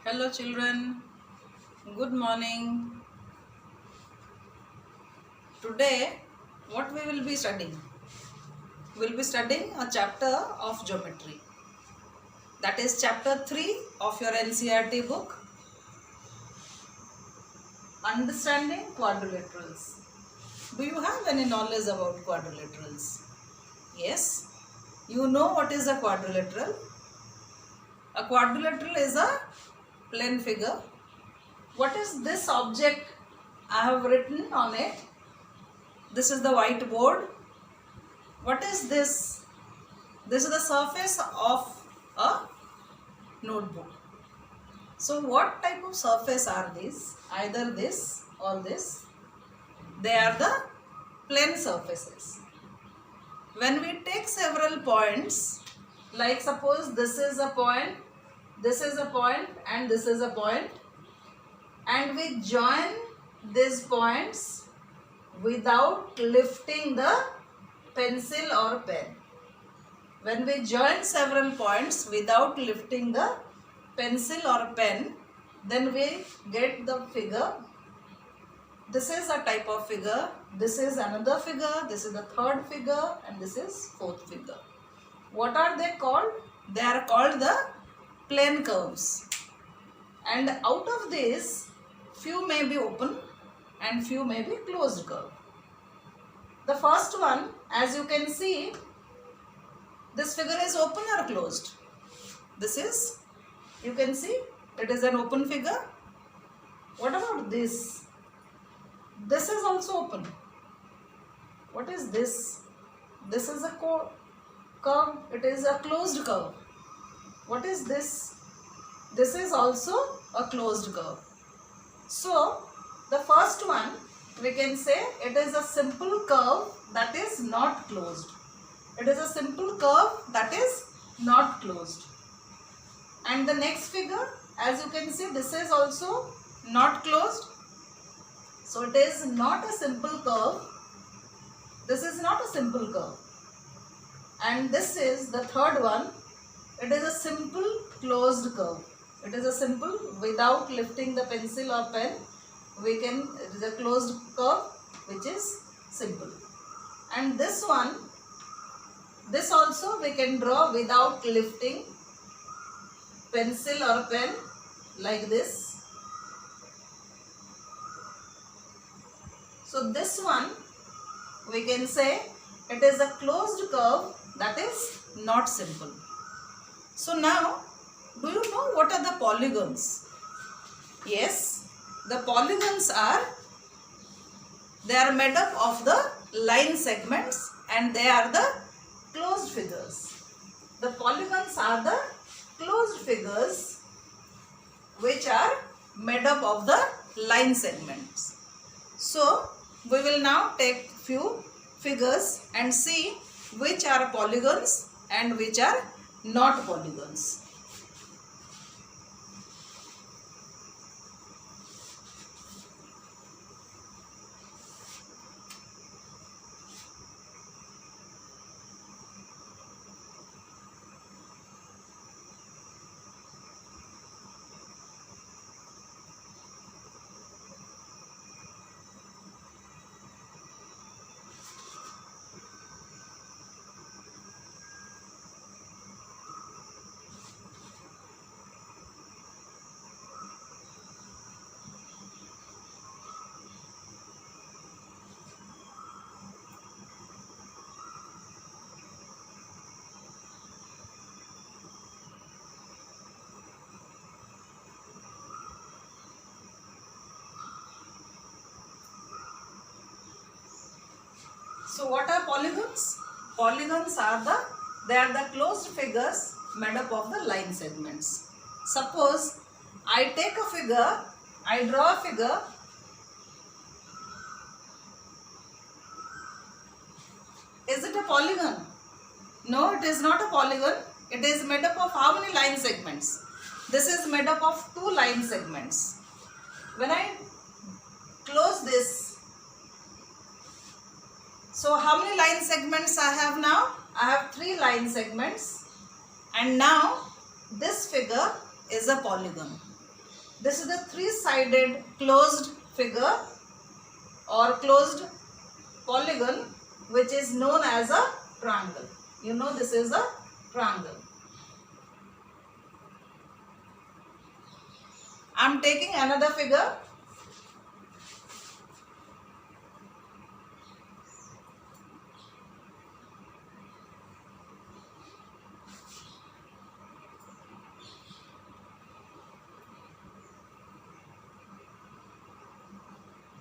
Hello children, good morning. Today what we will be studying? We will be studying a chapter of geometry. That is chapter 3 of your NCERT book, Understanding Quadrilaterals. Do you have any knowledge about quadrilaterals? Yes. You know what is a quadrilateral? A quadrilateral is a plane figure. What is this object I have written on it? This is the whiteboard. What is this? This is the surface of a notebook. So what type of surface are these? Either this or this. They are the plane surfaces. When we take several points, like suppose this is a point, this is a point and this is a point, and we join these points without lifting the pencil or pen. When we join several points without lifting the pencil or pen, then we get the figure. This is a type of figure, this is another figure, this is the third figure, and this is fourth figure. What are they called? They are called the plane curves. And out of these, few may be open and few may be closed curve. The first one, as you can see, this figure is open or closed? This is, you can see, it is an open figure. What about this? This is also open. What is this? This is a curve. It is a closed curve. What is this? This is also a closed curve. So, the first one, we can say it is a simple curve that is not closed. It is a simple curve that is not closed. And the next figure, as you can see, this is also not closed. So it is not a simple curve. This is not a simple curve. And this is the third one. It is a simple closed curve. It is a simple without lifting the pencil or pen. It is a closed curve which is simple. And this one, this also we can draw without lifting pencil or pen like this. So this one we can say it is a closed curve that is not simple. So now, do you know what are the polygons? Yes, the polygons they are made up of the line segments and they are the closed figures. The polygons are the closed figures which are made up of the line segments. So, we will now take few figures and see which are polygons and which are not polygons. So what are polygons? Polygons are the closed figures made up of the line segments. Suppose I take a figure, I draw a figure. Is it a polygon? No, it is not a polygon. It is made up of how many line segments? This is made up of two line segments. When I close this, so how many line segments I have now? I have 3 line segments, and now this figure is a polygon. This is the three-sided closed figure or closed polygon which is known as a triangle. You know this is a triangle. I am taking another figure.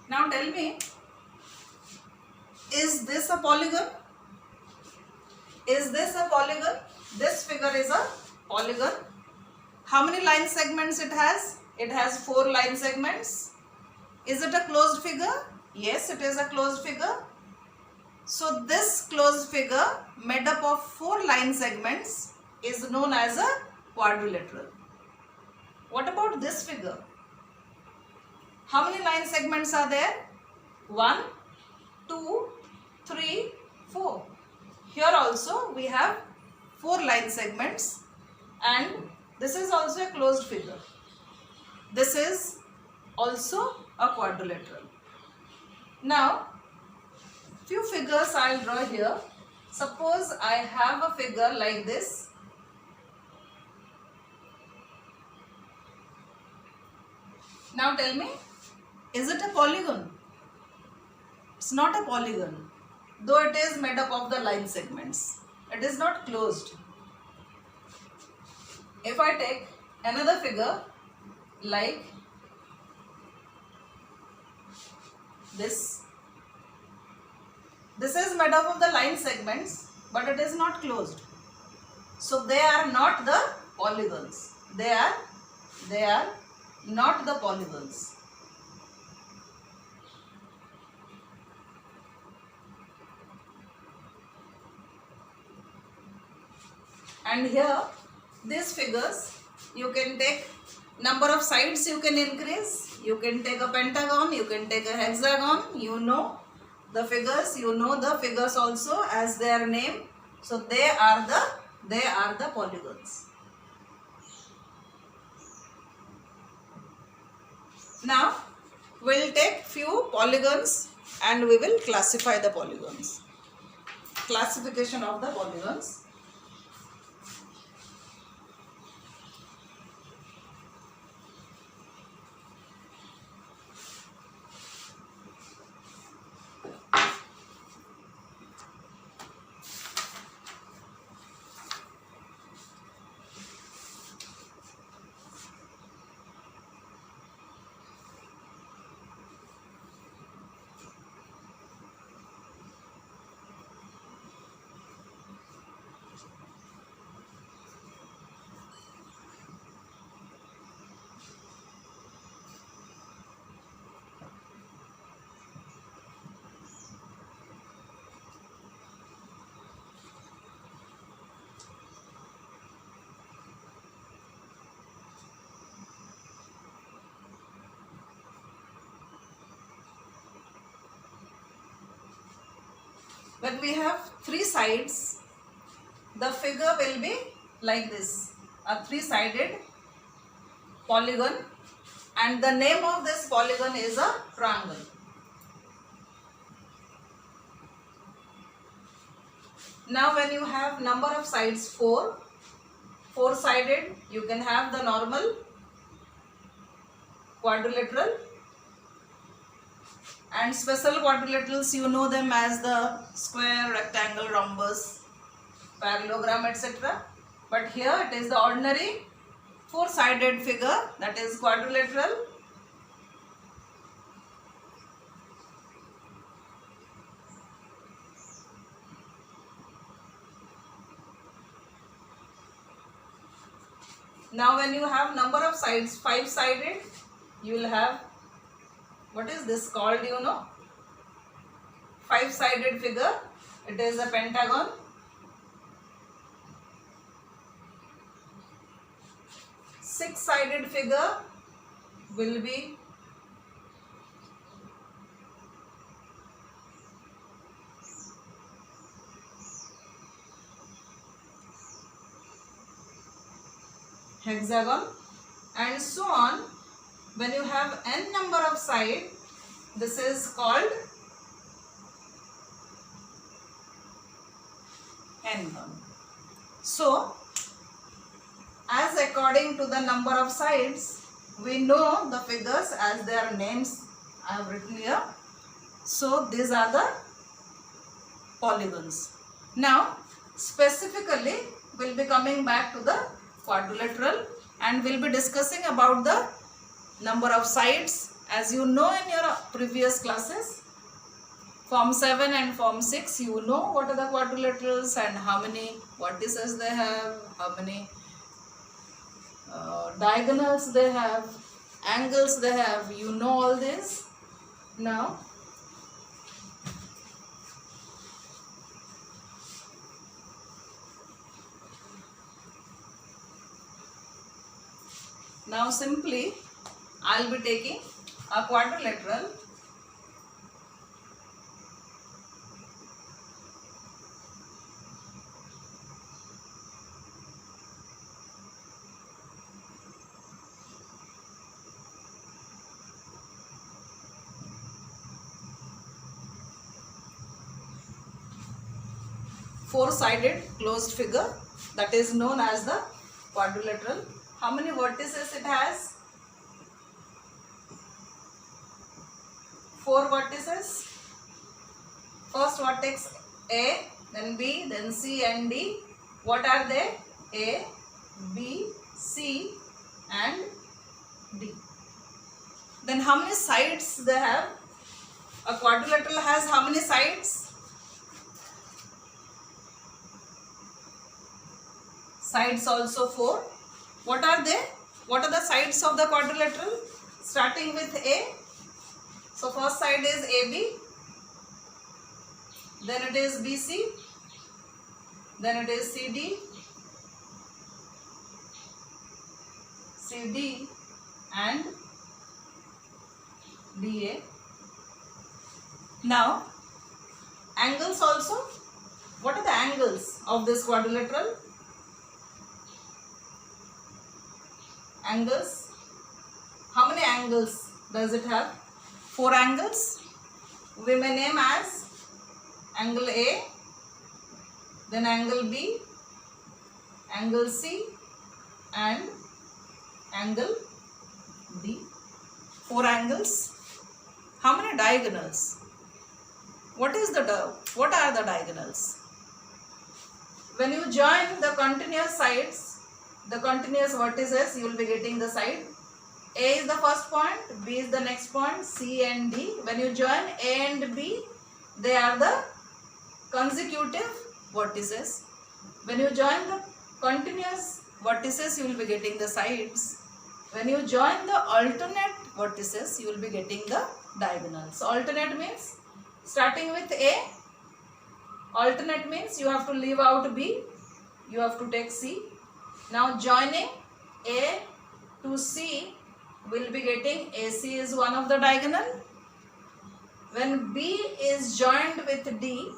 Now tell me, is this a polygon? Is this a polygon? This figure is a polygon. How many line segments it has? It has 4 line segments. Is it a closed figure? Yes, it is a closed figure. So this closed figure made up of 4 line segments is known as a quadrilateral. What about this figure? How many line segments are there? 1, 2, 3, 4. Here also we have 4 line segments, and this is also a closed figure. This is also a quadrilateral. Now, few figures I will draw here. Suppose I have a figure like this. Now tell me, is it a polygon? It's not a polygon, though it is made up of the line segments. It is not closed. If I take another figure like this, this is made up of the line segments, but it is not closed. So they are not the polygons. They are not the polygons. And here, these figures, you can take number of sides, you can increase. You can take a pentagon, you can take a hexagon. You know the figures, you know the figures also as their name. So they are the polygons. Now we will take few polygons and we will classify the polygons. Classification of the polygons. When we have 3 sides, the figure will be like this, a 3-sided polygon, and the name of this polygon is a triangle. Now when you have number of sides 4-sided, you can have the normal quadrilateral, and special quadrilaterals, you know them as the square, rectangle, rhombus, parallelogram, etc. But here it is the ordinary 4-sided figure, that is quadrilateral. Now when you have number of sides 5-sided, you will have, what is this called, you know? 5-sided figure. It is a pentagon. Six-sided figure will be hexagon, and so on. When you have n number of sides, this is called n-gon. So, as according to the number of sides, we know the figures as their names I have written here. So, these are the polygons. Now, specifically, we'll be coming back to the quadrilateral and we'll be discussing about the number of sides. As you know in your previous classes, Form 7 and Form 6, you know what are the quadrilaterals and how many vertices they have, how many diagonals they have, angles they have, you know all this. Now, simply I'll be taking a quadrilateral . Four-sided closed figure that is known as the quadrilateral. How many vertices it has? 4 vertices. First vertex A, then B, then C and D. What are they? A, B, C and D. Then how many sides they have? A quadrilateral has how many sides? Sides also 4. What are they? What are the sides of the quadrilateral? Starting with A. So first side is AB. Then it is BC. Then it is CD. CD and DA. Now, angles also. What are the angles of this quadrilateral? Angles. How many angles does it have? 4 angles. We may name as angle A, then angle B, angle C and angle D. 4 angles. How many diagonals? What are the diagonals? When you join the continuous sides, the continuous vertices, you will be getting the side. A is the first point, B is the next point, C and D. When you join A and B, they are the consecutive vertices. When you join the continuous vertices, you will be getting the sides. When you join the alternate vertices, you will be getting the diagonals. Alternate means starting with A. Alternate means you have to leave out B. You have to take C. Now joining A to C, will be getting AC is one of the diagonal. When B is joined with D,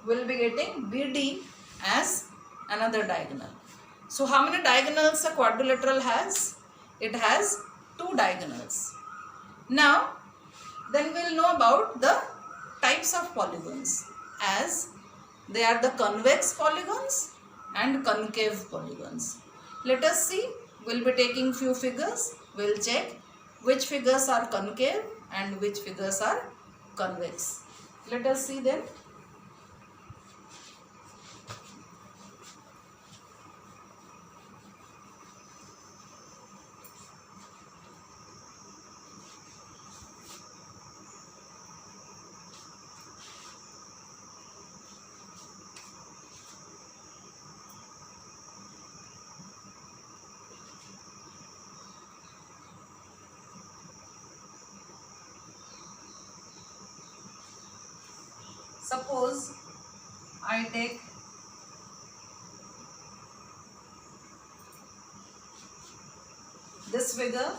will be getting BD as another diagonal. So how many diagonals a quadrilateral has? It has 2 diagonals. Now then we will know about the types of polygons, as they are the convex polygons and concave polygons. Let us see. We will be taking few figures. We will check which figures are concave and which figures are convex. Let us see then. Suppose I take this figure .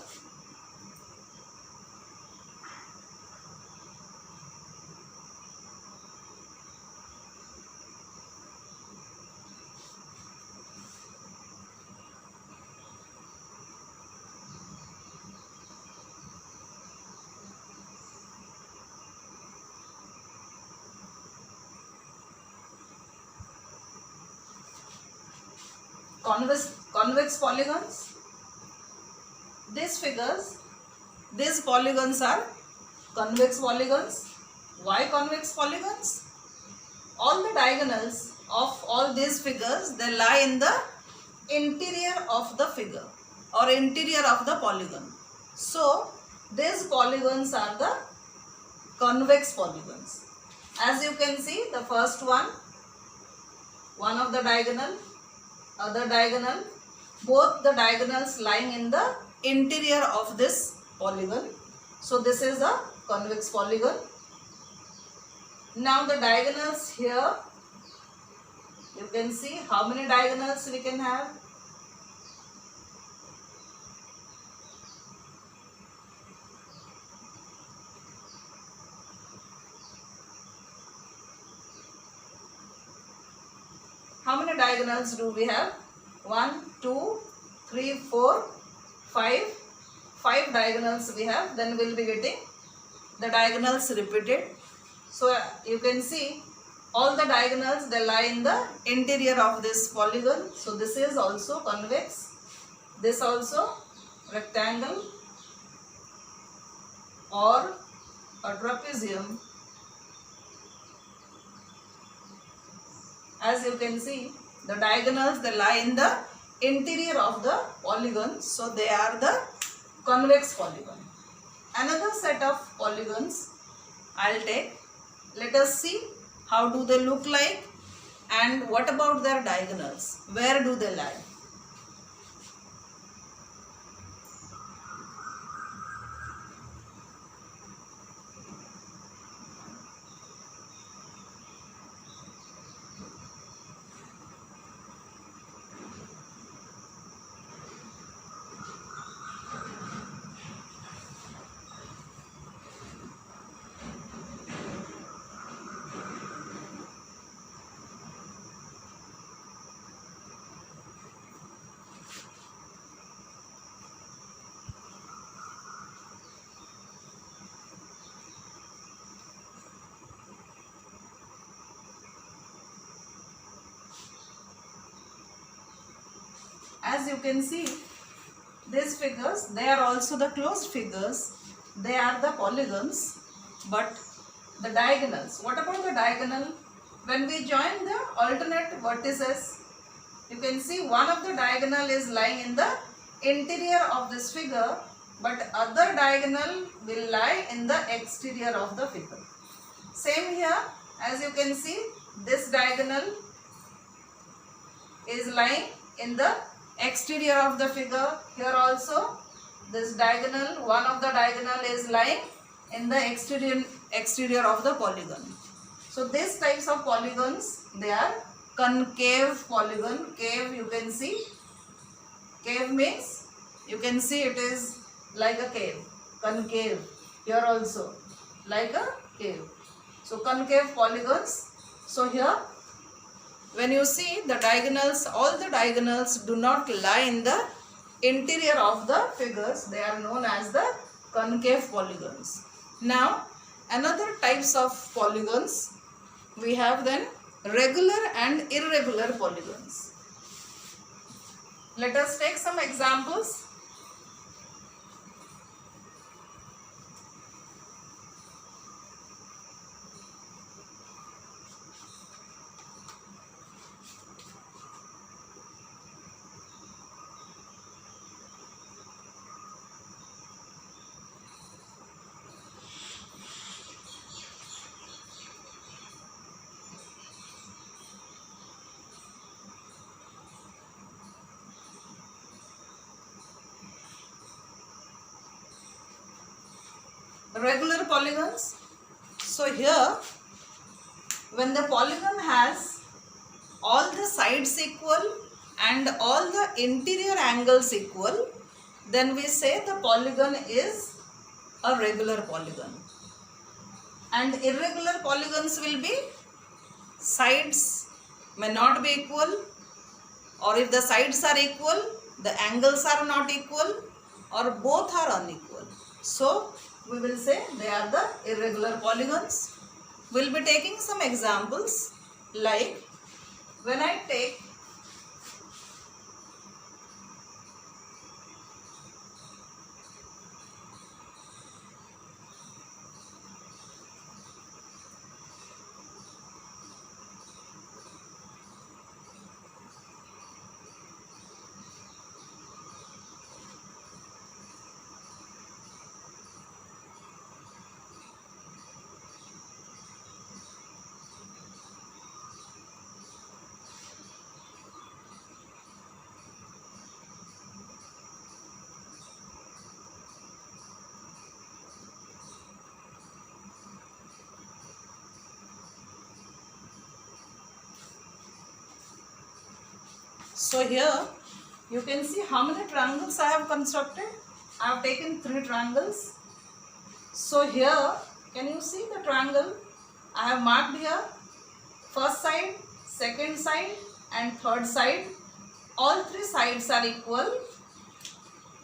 convex polygons. These figures, these polygons are convex polygons. Why convex polygons? All the diagonals of all these figures, they lie in the interior of the figure or interior of the polygon. So these polygons are the convex polygons. As you can see, the first one of the diagonal, other diagonal, both the diagonals lying in the interior of this polygon. So this is a convex polygon. Now the diagonals here, you can see how many diagonals we can have. How many diagonals do we have? 1, 2, 3, 4, 5. 5 diagonals we have. Then we will be getting the diagonals repeated. So you can see all the diagonals, they lie in the interior of this polygon. So this is also convex. This also rectangle or a trapezium. As you can see, the diagonals, they lie in the interior of the polygon. So they are the convex polygon. Another set of polygons I'll take. Let us see how do they look like and what about their diagonals. Where do they lie? As you can see, these figures, they are also the closed figures. They are the polygons, but the diagonals. What about the diagonal? When we join the alternate vertices, you can see one of the diagonal is lying in the interior of this figure, but other diagonal will lie in the exterior of the figure. Same here, as you can see, this diagonal is lying in the exterior of the figure. Here also this diagonal, one of the diagonal is lying in the exterior of the polygon. So these types of polygons, they are concave polygon. Cave, you can see, cave means you can see it is like a cave. Concave, here also like a cave. So concave polygons. So here when you see the diagonals, all the diagonals do not lie in the interior of the figures. They are known as the concave polygons. Now another types of polygons we have then regular and irregular polygons. Let us take some examples. Regular polygons. So here when the polygon has all the sides equal and all the interior angles equal, then we say the polygon is a regular polygon. And irregular polygons will be sides may not be equal, or if the sides are equal, the angles are not equal, or both are unequal. So we will say they are the irregular polygons. We will be taking some examples, like when I take So here you can see how many triangles I have constructed. I have taken 3 triangles. So here can you see the triangle I have marked here? First side, second side and third side. All 3 sides are equal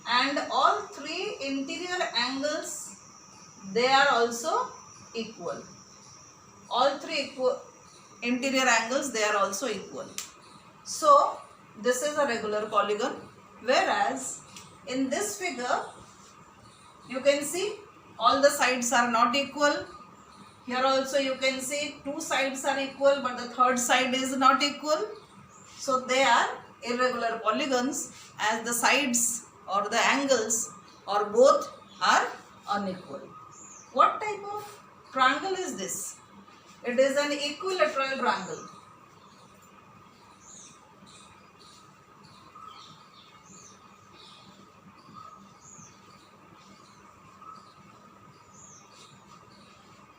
and all 3 interior angles, they are also equal. All 3 interior angles, they are also equal. So this is a regular polygon, whereas in this figure you can see all the sides are not equal. Here also you can see 2 sides are equal but the third side is not equal. So they are irregular polygons as the sides or the angles or both are unequal. What type of triangle is this? It is an equilateral triangle.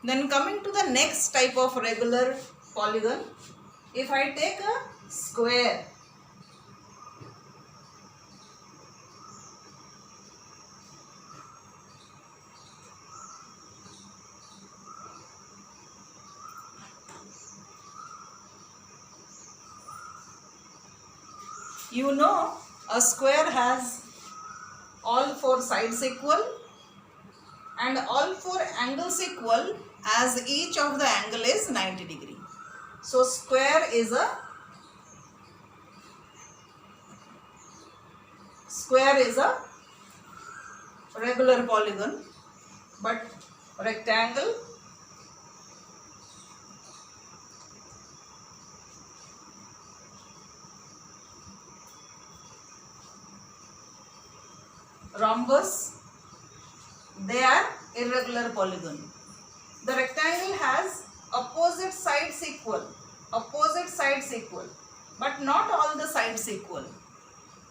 Then coming to the next type of regular polygon, if I take a square, you know a square has all 4 sides equal and all 4 angles equal as each of the angle is 90 degree. So square is a regular polygon, but rectangle, rhombus, they are irregular polygon. The rectangle has opposite sides equal, but not all the sides equal.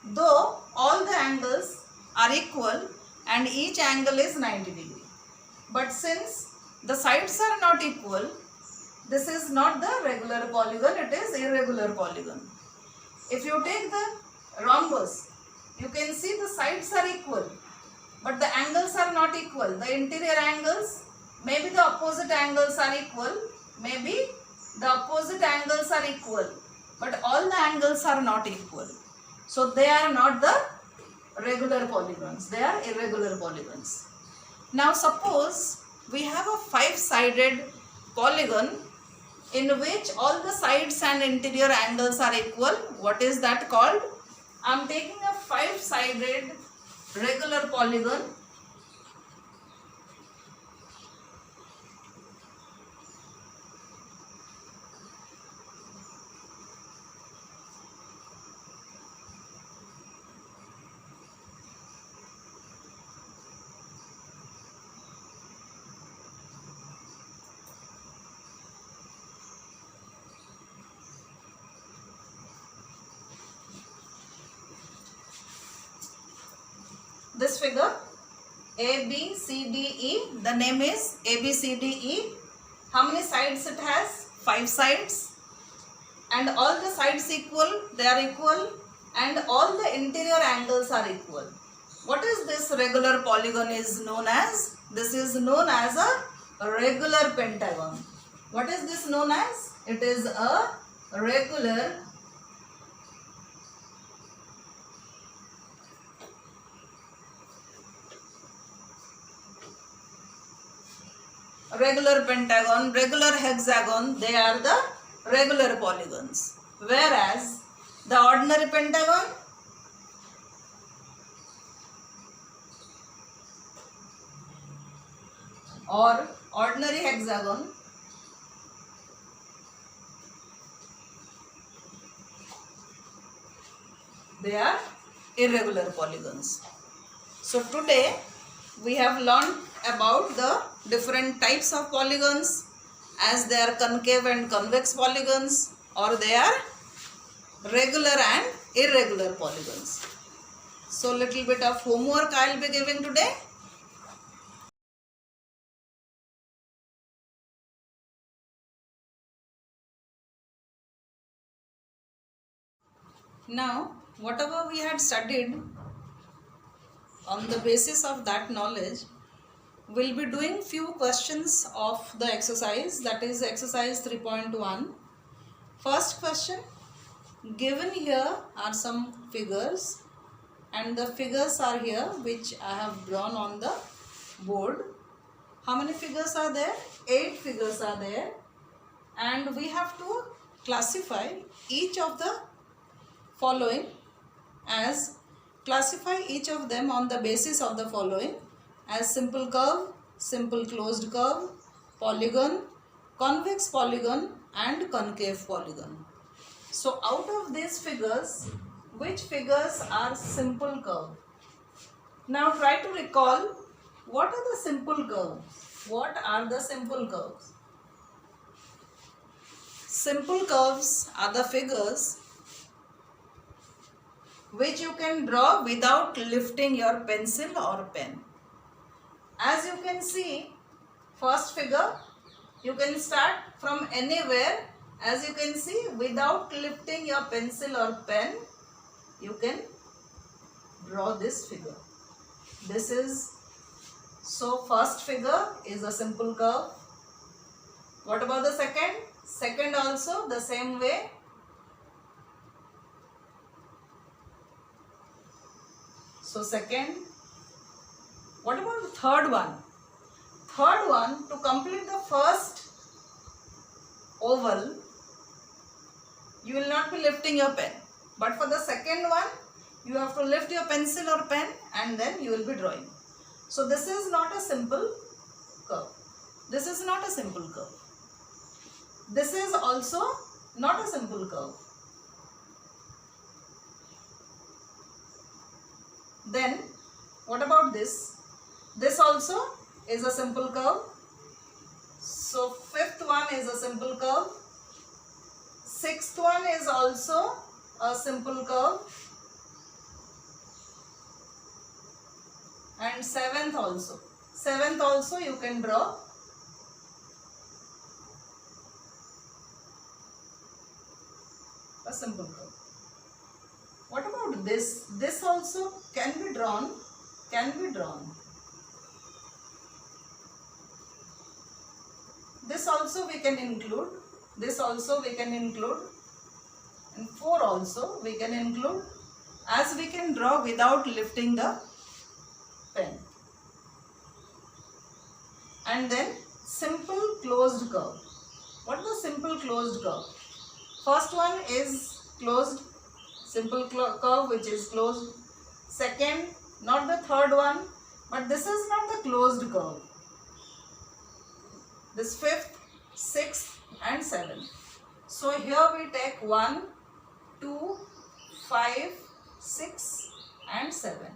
Though all the angles are equal and each angle is 90 degree. But since the sides are not equal, this is not the regular polygon, it is irregular polygon. If you take the rhombus, you can see the sides are equal, but the angles are not equal. The interior angles, maybe the opposite angles are equal, maybe the opposite angles are equal, but all the angles are not equal. So they are not the regular polygons, they are irregular polygons. Now suppose we have a 5-sided polygon in which all the sides and interior angles are equal. What is that called? I am taking a 5-sided regular polygon. This figure A, B, C, D, E, the name is A, B, C, D, E. How many sides it has? 5 sides. And all the sides equal, they are equal, and all the interior angles are equal. What is this regular polygon is known as? This is known as a regular pentagon. What is this known as? It is a regular pentagon, regular hexagon, they are the regular polygons. Whereas the ordinary pentagon, or ordinary hexagon, they are irregular polygons. So today we have learned about the different types of polygons, as they are concave and convex polygons, or they are regular and irregular polygons. So little bit of homework I will be giving today. Now, whatever we had studied, on the basis of that knowledge, we'll be doing few questions of the exercise, that is exercise 3.1. First question, given here are some figures, and the figures are here which I have drawn on the board. How many figures are there? 8 figures are there, and we have to classify each of the following as classify each of them on the basis of the following as simple curve, simple closed curve, polygon, convex polygon and concave polygon. So out of these figures, which figures are simple curve? Now try to recall, what are the simple curves? What are the simple curves? Simple curves are the figures which you can draw without lifting your pencil or pen. As you can see, first figure, you can start from anywhere. As you can see, without lifting your pencil or pen, you can draw this figure. This is, so first figure is a simple curve. What about the second? Second also the same way. So second. What about the third one? Third one, to complete the first oval, you will not be lifting your pen. But for the second one, you have to lift your pencil or pen and then you will be drawing. So this is not a simple curve. This is not a simple curve. This is also not a simple curve. Then, what about this? This also is a simple curve. So, fifth one is a simple curve. Sixth one is also a simple curve. And seventh also. Seventh also you can draw. A simple curve. What about this? This also can be drawn. Can be drawn. This also we can include. This also we can include. And 4 also we can include, as we can draw without lifting the pen. And then simple closed curve. What is the simple closed curve? First one is closed, simple curve which is closed. Second, not the third one, but this is not the closed curve. This fifth, sixth and seventh. So here we take 1, 2, 5, 6 and 7.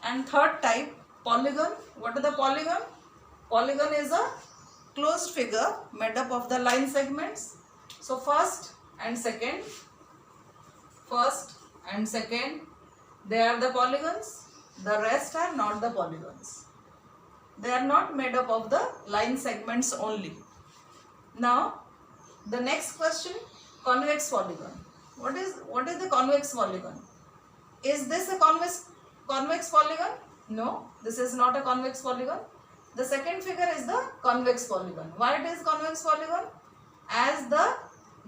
And third type, polygon. What is the polygon? Polygon is a closed figure made up of the line segments. So first and second, they are the polygons. The rest are not the polygons. They are not made up of the line segments only. Now, the next question, convex polygon. What is the convex polygon? Is this a convex polygon? No, this is not a convex polygon. The second figure is the convex polygon. Why it is convex polygon? As the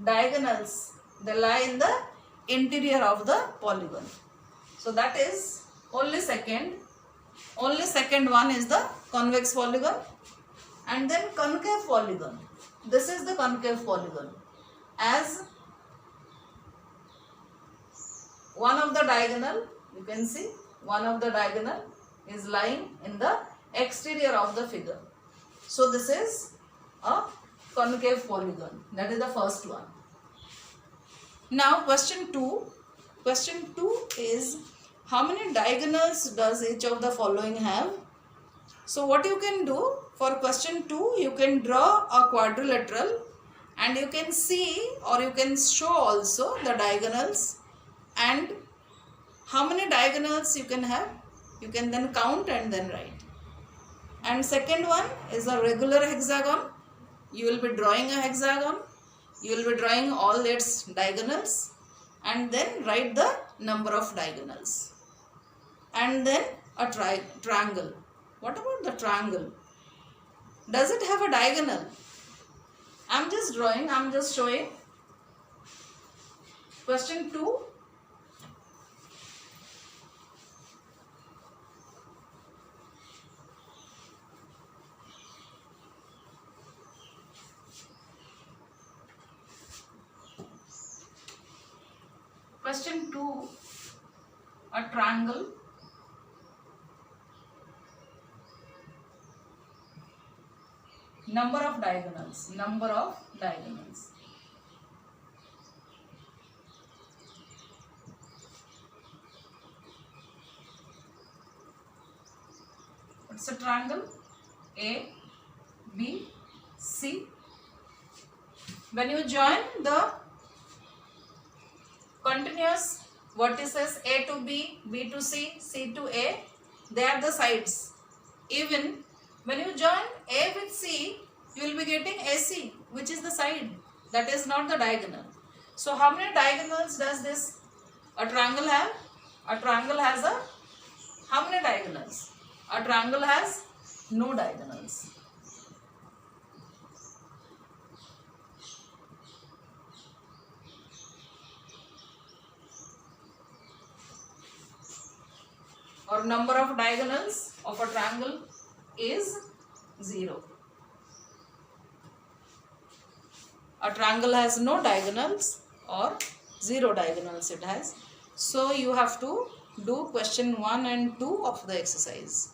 diagonals, they lie in the interior of the polygon. So that is only second one is the convex polygon. And then concave polygon. This is the concave polygon. As one of the diagonal, you can see one of the diagonal is lying in the exterior of the figure. So this is a concave polygon. That is the first one. Now question 2. Question 2 is, how many diagonals does each of the following have? So what you can do for question 2, you can draw a quadrilateral and you can see or you can show also the diagonals, and how many diagonals you can have, you can then count and then write. And second one is a regular hexagon. You will be drawing a hexagon. You will be drawing all its diagonals. and then write the number of diagonals. And then a triangle. What about the triangle? Does it have a diagonal? I'm just drawing, I'm just showing. Question 2. Question 2. A triangle. Number of diagonals. Number of diagonals. It's a triangle A, B, C. When you join the continuous vertices A to B, B to C, C to A, they are the sides. Even when you join A with C, you will be getting AC, which is the side. That is not the diagonal. So how many diagonals does this a triangle have? A triangle has how many diagonals? A triangle has no diagonals. Or number of diagonals of a triangle is 0. A triangle has no diagonals or 0 diagonals it has. So you have to do question 1 and 2 of the exercise.